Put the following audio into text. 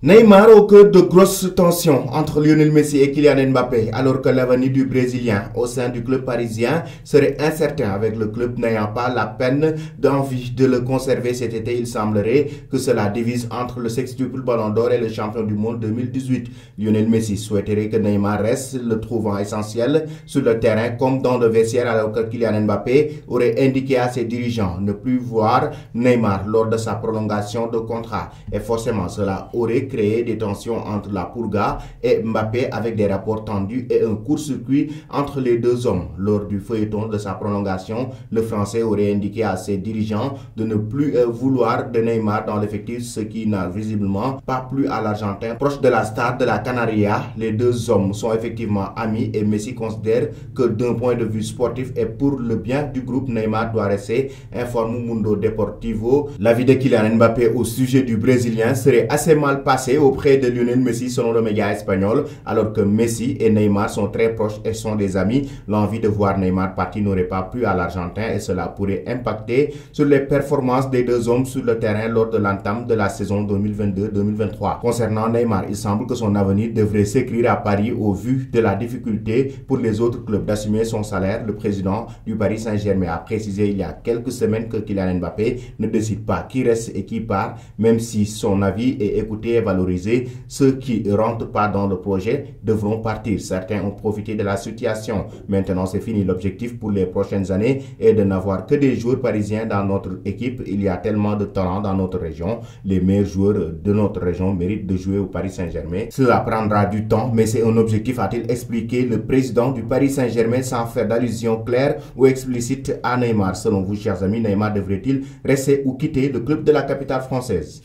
Neymar au cœur de grosses tensions entre Lionel Messi et Kylian Mbappé, alors que l'avenir du Brésilien au sein du club parisien serait incertain avec le club n'ayant pas la peine d'envie de le conserver cet été. Il semblerait que cela divise entre le sextuple Ballon d'Or et le champion du monde 2018. Lionel Messi souhaiterait que Neymar reste, le trouvant essentiel sur le terrain comme dans le vestiaire, alors que Kylian Mbappé aurait indiqué à ses dirigeants ne plus voir Neymar lors de sa prolongation de contrat. Et forcément, cela aurait créé des tensions entre la Purga et Mbappé, avec des rapports tendus et un court-circuit entre les deux hommes. Lors du feuilleton de sa prolongation, le Français aurait indiqué à ses dirigeants de ne plus vouloir de Neymar dans l'effectif, ce qui n'a visiblement pas plu à l'Argentin. Proche de la star de la Canaria, les deux hommes sont effectivement amis et Messi considère que d'un point de vue sportif et pour le bien du groupe, Neymar doit rester, informe Mundo Deportivo. L'avis de Kylian Mbappé au sujet du Brésilien serait assez mal passé auprès de Lionel Messi selon le média espagnol, alors que Messi et Neymar sont très proches et sont des amis. L'envie de voir Neymar partir n'aurait pas plu à l'Argentin et cela pourrait impacter sur les performances des deux hommes sur le terrain lors de l'entame de la saison 2022-2023. Concernant Neymar, il semble que son avenir devrait s'écrire à Paris au vu de la difficulté pour les autres clubs d'assumer son salaire. Le président du Paris Saint-Germain a précisé il y a quelques semaines que Kylian Mbappé ne décide pas qui reste et qui part, même si son avis est écouté et valorisé. Ceux qui ne rentrent pas dans le projet devront partir. Certains ont profité de la situation. Maintenant, c'est fini. L'objectif pour les prochaines années est de n'avoir que des joueurs parisiens dans notre équipe. Il y a tellement de talent dans notre région. Les meilleurs joueurs de notre région méritent de jouer au Paris Saint-Germain. Cela prendra du temps, mais c'est un objectif, a-t-il expliqué le président du Paris Saint-Germain, sans faire d'allusion claire ou explicite à Neymar. Selon vous, chers amis, Neymar devrait-il rester ou quitter le club de la capitale française?